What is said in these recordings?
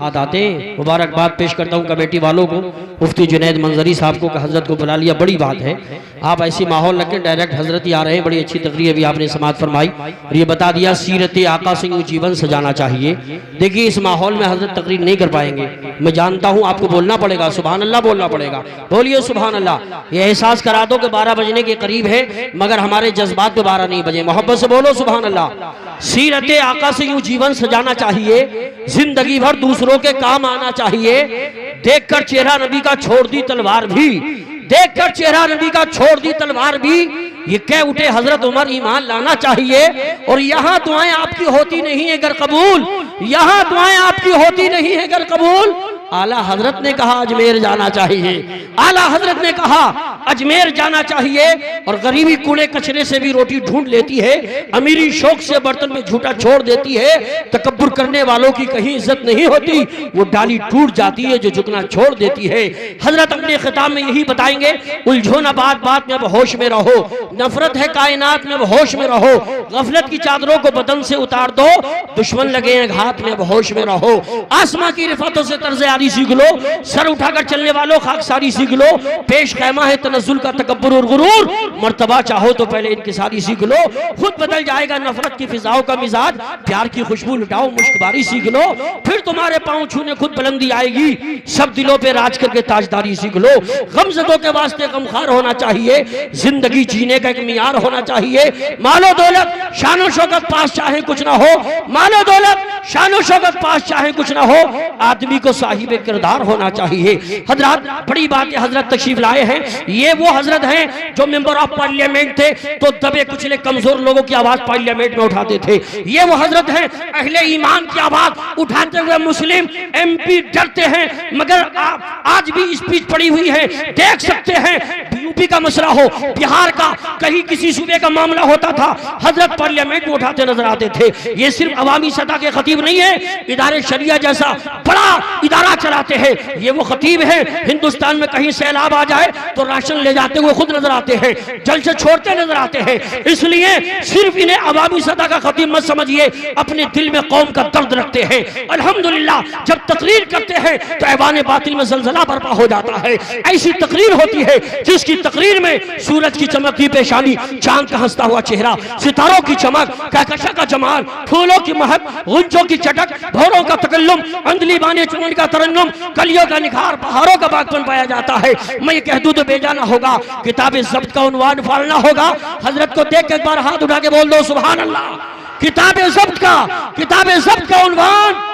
हाथ आते हैं। मुबारकबाद पेश करता हूँ कमेटी वालों को, मुफ्ती जुनैद मंजरी साहब को, हजरत को बुला लिया, बड़ी बात है। आप ऐसी माहौल रखें, डायरेक्ट हजरत ही आ रहे हैं, बड़ी अच्छी तकरीर अभी आपने समाअत फरमाई और ये बता दिया सीरत आका से यूँ जीवन सजाना चाहिए। देखिए इस माहौल में हजरत तकरीर नहीं कर पाएंगे, मैं जानता हूँ, आपको बोलना पड़ेगा, सुभान अल्लाह बोलना पड़ेगा, बोलिए सुभान अल्लाह। ये एहसास करा दो कि 12 बजने के करीब है, मगर हमारे जज्बात पे 12 नहीं बजे, मोहब्बत से बोलो सुभान अल्लाह। सीरत आका से यूं जीवन सजाना चाहिए, जिंदगी भर दूसरों के काम आना चाहिए। देखकर चेहरा नबी का छोड़ दी तलवार भी, देखकर चेहरा नबी का छोड़ दी तलवार भी, ये कह उठे हजरत उमर ईमान लाना चाहिए। और यहाँ दुआएं आपकी होती नहीं है अगर कबूल, यहाँ दुआएं आपकी होती नहीं है अगर कबूल। आला हजरत ने कहा अजमेर जाना चाहिए, आला हजरत ने कहा अजमेर जाना चाहिए। और गरीबी कूड़े कचरे से भी रोटी ढूंढ लेती है, अमीरी शौक से बर्तन में झूठा छोड़ देती है। तकब्बुर करने वालों की कहीं इज्जत नहीं होती, वो डाली टूट जाती है जो झुकना छोड़ देती है। हजरत अपने खिताब में यही बताएंगे, उलझो न बात बात में अब होश में रहो, नफरत है कायनात में अब होश में रहो, गफलत की चादरों को बदन से उतार दो, दुश्मन लगे हैं घात में अब होश में रहो। आसमां की रिफातों से तर्ज सीख लो, सर उठाकर चलने वालों खाकसारी सीख लो, पेश खैमा है तनज़्ज़ुल का तकब्बुर और गुरूर, मर्तबा चाहो तो पहले इनकिसारी सीख लो। खुद बदल जाएगा नफरत की फिजाओं का मिजाज, प्यार की खुशबू लुटाओ मुश्कबारी सीख लो, फिर तुम्हारे पांव छूने खुद बुलंदी आएगी, सब दिलों पे राज करके ताजदारी सीख लो। गमज़दों के वास्ते गमखार होना चाहिए, जिंदगी जीने का एक मियार होना चाहिए। मालो दौलत शानो शौकत पास चाहे कुछ ना हो, मालो दौलत शानो शौकत पास चाहे कुछ ना हो, आदमी को साहिब किरदार होना चाहिए। हजरत बड़ी बात है, हजरत तशरीफ लाए हैं, ये वो हजरत हैं जो मेंबर ऑफ पार्लियामेंट थे तो दबे कुचले कमजोर लोगों की आवाज पार्लियामेंट में उठाते थे। ये वो हजरत हैं अहले ईमान की आवाज उठाते हुए मुस्लिम एमपी डरते हैं, मगर आज भी स्पीच पड़ी हुई है, देख सकते हैं। यूपी का मसला हो, बिहार का, कहीं किसी सूबे का मामला होता था, हजरत पार्लियामेंट में उठाते नजर आते थे। ये सिर्फ अवामी सतह के खतीब नहीं है, इदारे शरिया जैसा बड़ा इदारा चलाते हैं, ये वो खतीब है। हिंदुस्तान में कहीं सैलाब आ जाए तो राशन ले जाते हुए खुद नजर आते हैं, जल से छोड़ते नजर आते हैं। इसलिए सिर्फ इन्हें अवामी सतह का खतीब मत समझिए, अपने दिल में कौम का दर्द रखते हैं। अल्हम्दुलिल्लाह जब तकरीर करते हैं तो ऐवान बातिल में जलजला बर्पा हो जाता है। ऐसी तकरीर होती है जिसकी तकरीर में सूरज की चमकती पेशानी, चांद का हंसता हुआ चेहरा, सितारों की चमक, कहकशा का जमाल, फूलों की महक, गुंजों की चटक, भौरों का तकल्लुम, अंधली बाने चुमन का तरन्नुम, कलियों का निखार, पहाड़ों का बागपन पाया जाता है। मैं ये कह दूं तो बेजाना होगा, किताब ज़ब्त का उन्वान फाड़ना होगा। हजरत को देख के एक बार हाथ उठा के बोल दो सुभान अल्लाह। किताब ज़ब्त का उन्वान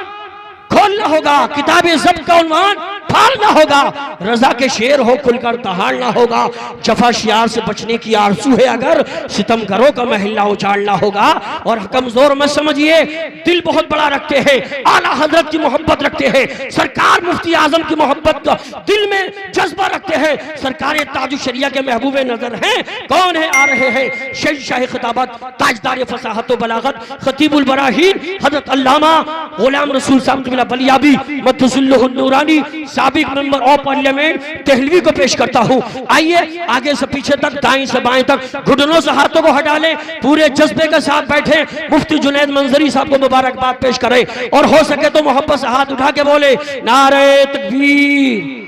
खोलना होगा, किताब ज़ब्त का उन्वान फाड़ना होगा। रजा के शेर हो खुलकर दहाड़ना होगा, जफा शियार से बचने की आरज़ू है अगर सितम करो का महल्ला उछाड़ना होगा। और कमजोर मत समझिए, दिल बहुत बड़ा रखते हैं, आला हजरत की मोहब्बत रखते हैं, सरकार मुफ्ती आजम की मोहब्बत का दिल में जज्बा रखते हैं, सरकार ताजुश शरिया के महबूब नजर हैं। कौन है? आ रहे हैं शहंशाह खिताबत, ताजदार फसाहत व बलागत, खतीबुल बराहीन हजरत अल्लामा गुलाम रसूल साहब बलियाबी मदसुल्लुहुन नूरानी, साबिक मेंबर ऑफ पार्लियामेंट देहलवी को पेश करता हूँ। आइए आगे से पीछे तक, दाएं से बाएं तक, घुटनों से हाथों को हटा लें, पूरे जज्बे के साथ बैठे मुफ्ती जुनैद मंजरी साहब को मुबारकबाद पेश करें और हो सके तो मोहब्बत से हाथ उठा के बोले नारे तकबीर।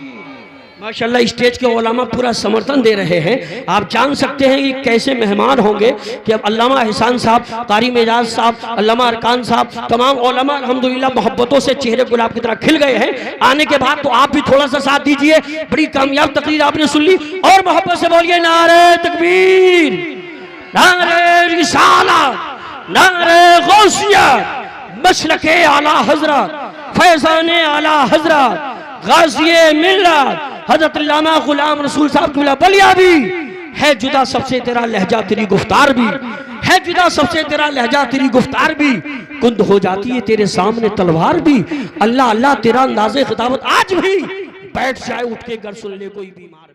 माशाल्लाह स्टेज के उलमा पूरा समर्थन दे रहे हैं। आप जान सकते हैं ये कैसे मेहमान होंगे कि अब अल्लामा एहसान साहब, कारी मेजाज साहब, अल्लामा अरकान साहब, तमाम उलमा अल्हम्दुलिल्लाह मोहब्बतों से चेहरे गुलाब की तरह खिल गए हैं। आने के बाद तो आप भी थोड़ा सा साथ दीजिए, बड़ी कामयाब तकरीर आपने सुन ली और मोहब्बत से बोलिए नारे तकबीर, नारे रिसालत, नारे गौसिया, मशरक़े आला हजरत, फैज़ाने आला हजरत, गाज़िए मिल्लत हजरत अल्लामा गुलाम रसूल साहब की बलियाबी। है जुदा सबसे तेरा लहजा तेरी गुफ्तार भी, है जुदा सबसे तेरा लहजा तेरी गुफ्तार भी, कुंद हो जाती है तेरे सामने तलवार भी। अल्लाह अल्लाह तेरा अंदाज़े खिताबत आज भी बैठ जाए उठ के घर सुन ले कोई बीमार।